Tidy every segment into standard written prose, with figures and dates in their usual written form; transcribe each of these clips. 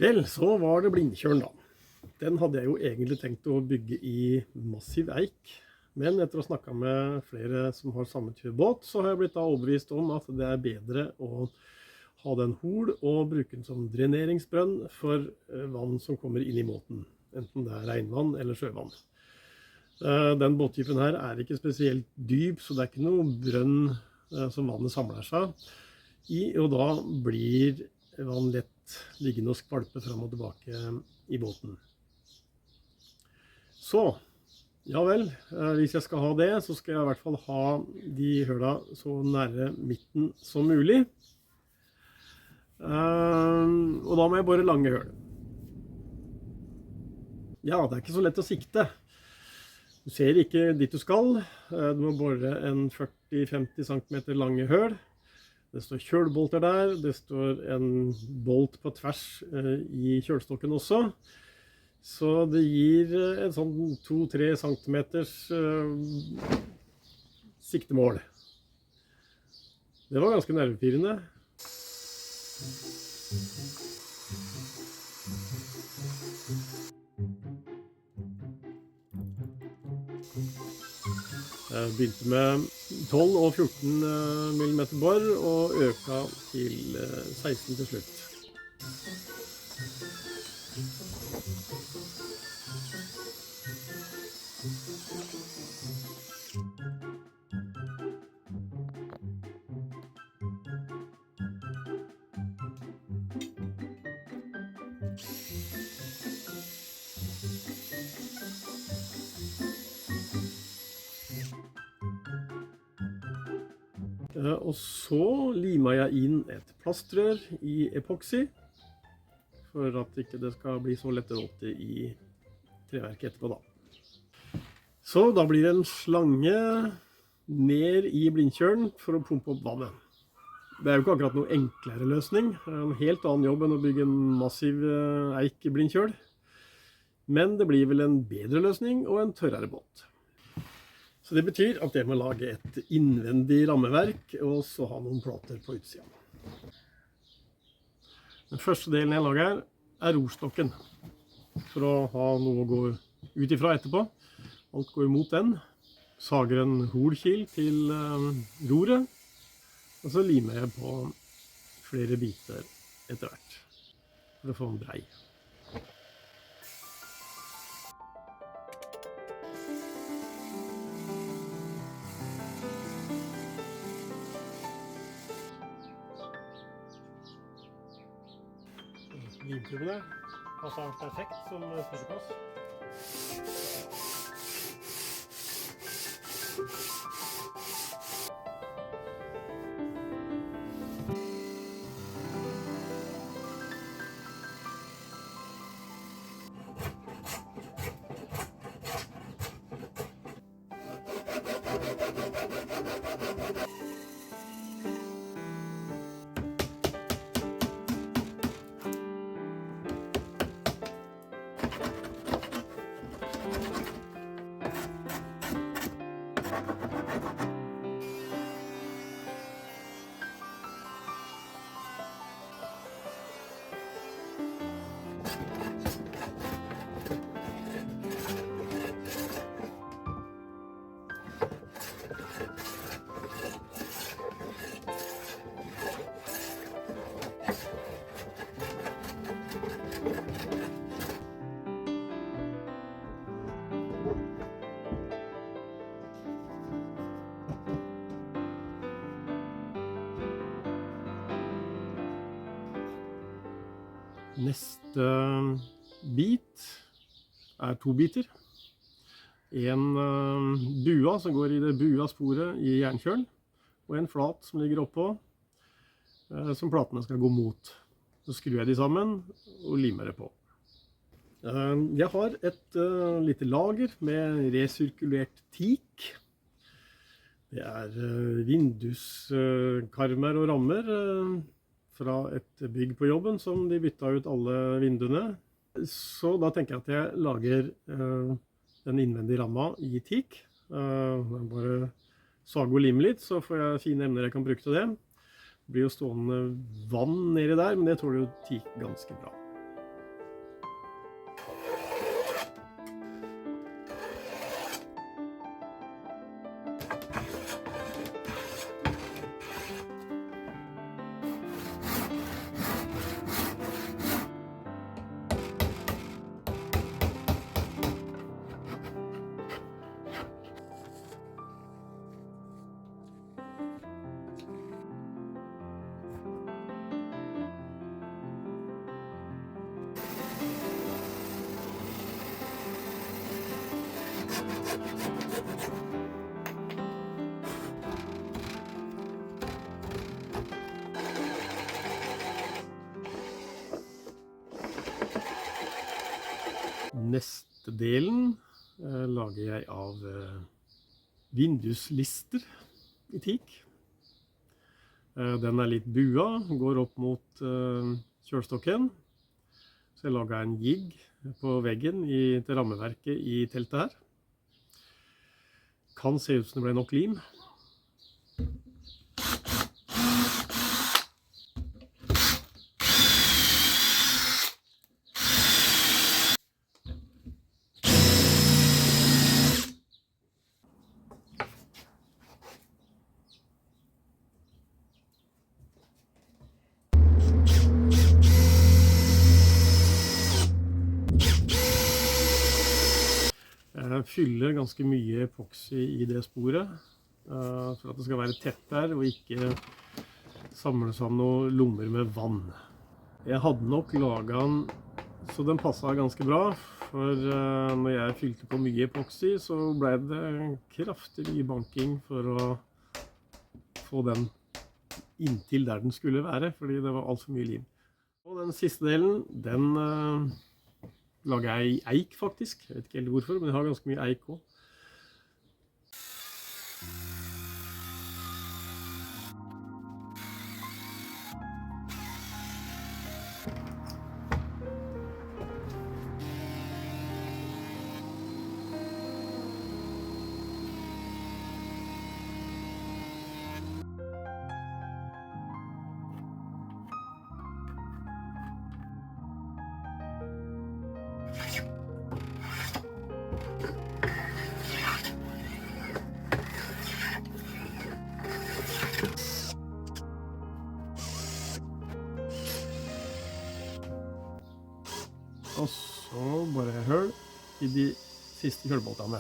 Vel, så var det Blindtjørn da. Den hadde jeg jo egentlig tenkt å bygge i massiv eik. Men etter å ha snakket med flere som har samme type båt, så har jeg blitt da overbevist om at det er bedre å ha den hol og bruke den som dreneringsbrønn for vann som kommer inn i båten. Enten det er regnvann eller sjøvann. Den båttypen her er ikke spesielt dyp, så det er ikke noe brønn som vannet samler seg i, og da blir vann lett liggende og skvalpe frem og tilbake i båten. Så, ja vel, hvis jeg skal ha det, så skal jeg i hvert fall ha de høla så nære midten som mulig. Og da må jeg bore lange høl. Ja, det er ikke så lett å sikte. Du ser ikke dit du skal. Du må bore en 40-50 cm lange høl. Det står kjølbolter der, det står en bolt på tvers i kjølstokken også. Så det gir en sånn 2-3 centimeters siktemål. Det var ganske nervepirrende. Jeg begynte med 12 og 14 mm bor og øka til 16 til slutt. Og så limet jeg inn et plastrør i epoxy, for at ikke det skal bli så lett råte i treverket etterpå da. Så da blir det en slange ned i Blindtjørn for å pumpe opp vannet. Det er jo ikke akkurat noe enklere løsning. Det er en helt annen jobb enn å bygge en massiv eik Blindtjørn. Men det blir vel en bedre løsning og en tørrere båt. Så det betyr at jeg må lage et innvendig rammeverk, og så ha noen plater på utsiden. Den første delen jeg lager er rorstokken, for å ha noe å gå ut ifra etterpå. Alt går imot den. Sager en holkil til roret, og så limer jeg på flere biter etter hvert, for å få en brei. Limtubene passer perfekt som pusseplass. Neste bit er 2 biter. En bua som går i det bua sporet i jernkjøl, og en flat som ligger oppå, som platene skal gå mot. Så skrur jeg de sammen og limer det på. Jeg har et lite lager med resirkulert teak. Det er vinduskarmer og rammer fra et bygg på jobben som de bytta ut alle vinduene. Så da tenker jeg at jeg lager den innvendige ramma i teak. Jeg bare sager og limer litt, så får jeg fine emner jeg kan bruke til det. Det blir jo stående vann nedi der, men det tåler jo teak ganske bra. Neste delen lager jeg av vinduslister i teak. Den er litt bua, går opp mot kjølstokken. Så jeg lager en jigg på veggen til rammeverket i teltet her. Kan se ut som det ble nok lim. Jeg fyller ganske mye epoxy i det sporet for at det skal være tett der og ikke samles av noen lommer med vann. Jeg hadde nok laget den så den passet ganske bra, for når jeg fylte på mye epoxy så ble det kraftig mye banking for å få den inntil der den skulle være, fordi det var alt for mye lim. Og den siste delen, den lager jeg i eik faktisk. Jeg vet ikke helt hvorfor, men jeg har ganske mye eik også. Og så bare høl i de siste kjølboltene.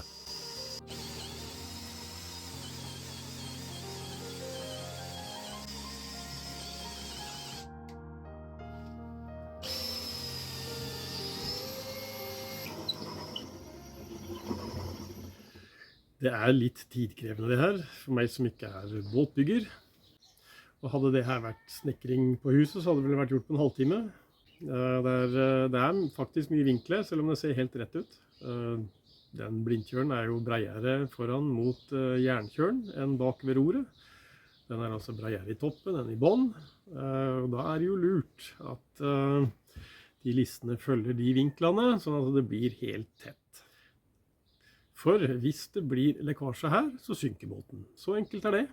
Det er litt tidkrevende det her, for meg som ikke er båtbygger. Og hadde det her vært snekring på huset, så hadde det vel vært gjort på en halvtime. Det er faktisk mye vinkler, selv om det ser helt rett ut. Den blindkjølen er jo breiere foran mot jernkjølen enn bak ved roret. Den er altså breiere i toppen enn i bånd. Og da er det jo lurt at de listene følger de vinklene, sånn at det blir helt tett. For hvis det blir lekkasje her, så synker båten. Så enkelt er det.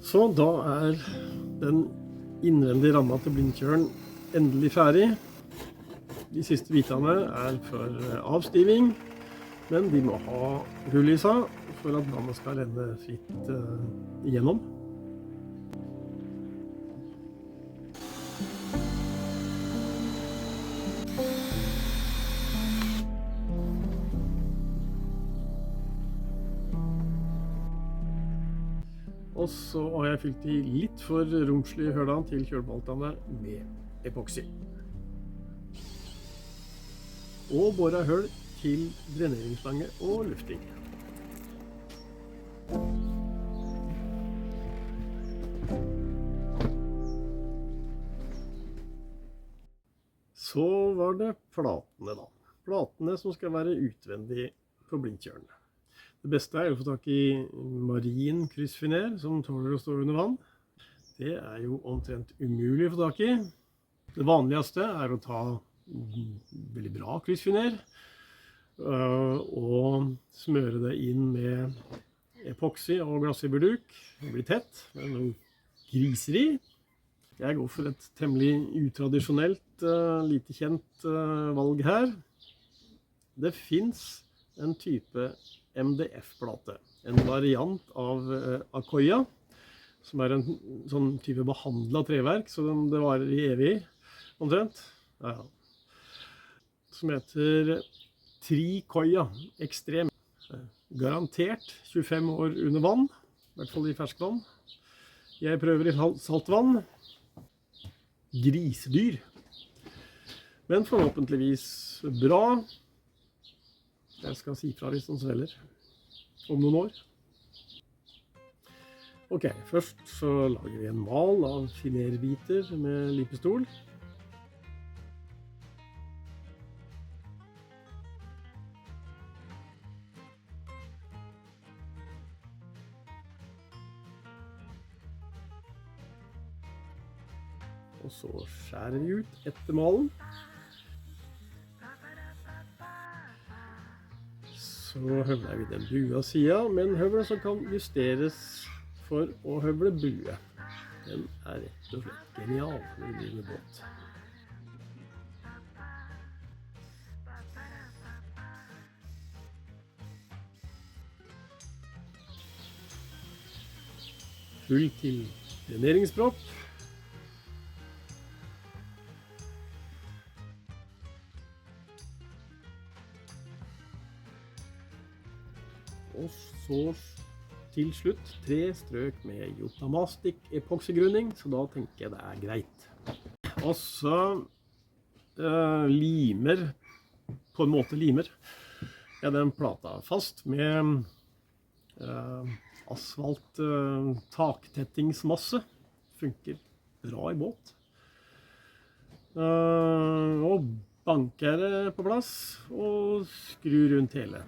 Så da er den innvendige rammen til blindkjølen endelig ferdig. De siste bitene er for avstiving, men de må ha hull i seg for at vannet skal renne fritt igjennom. Og så har jeg fylt i litt for romslige hølene til kjølboltene med epoxy. Og boret høl til dreneringsslange og lufting. Så var det platene da. Platene som skal være utvendig på blindkjølen. Det beste er å få tak i marin kryssfiner som tåler å stå under vann. Det er jo omtrent umulig å få tak i. Det vanligste er å ta veldig bra kryssfiner og smøre det inn med epoxy og glassfiberduk. Det blir tett med noe griser i. Jeg går for et temmelig utradisjonelt, lite kjent valg her. Det finnes en type MDF-plate, en variant av Accoya, som en sånn type behandlet treverk, så det varer i evig, omtrent. Ja. Som heter Tricoya Extreme. Garantert 25 år under vann, i hvert fall i ferskvann. Jeg prøver i saltvann. Grisedyr. Men forhåpentligvis bra. Jeg skal si fra hvis den svelger om noen år. Ok, først så lager vi en mal av filerbiter med lipestol. Og så skjærer vi ut etter malen. Så høvler vi den bua siden, med en høvel som kan justeres for å høvle bue. Den er rett og slett genial når det blir med båt. Full til dreneringspropp. Og så til slutt 3 strøk med Jotamastic epoksygrunning, så da tenker jeg det er greit. Og så limer, på en måte limer, jeg den plata fast med asfalt taktettingsmasse. Funker bra i båt. Og banker det på plass og skru rundt hele.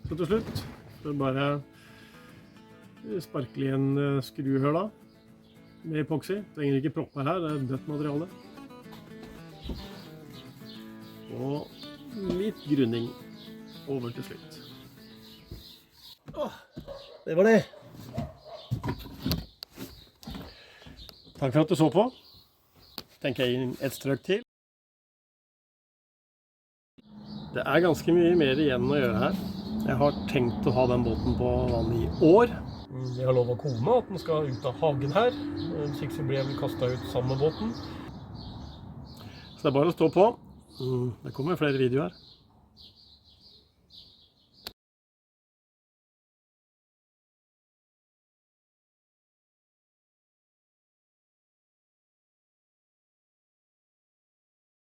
Så til slutt, så bare sparkle igjen skruhøla med epoxy. Trenger ikke propper her, det er dødt materiale. Og litt grunning over til slutt. Det var det. Takk for at du så på. Tenker jeg et strøk til. Det er ganske mye mer igjen å gjøre her. Jeg har tenkt å ha den båten på vann i år. Jeg har lov av kona at den skal ut av hagen her. Hvis ikke så blir jeg vel kastet ut sammen med båten. Så det er bare å stå på. Det kommer flere videoer her.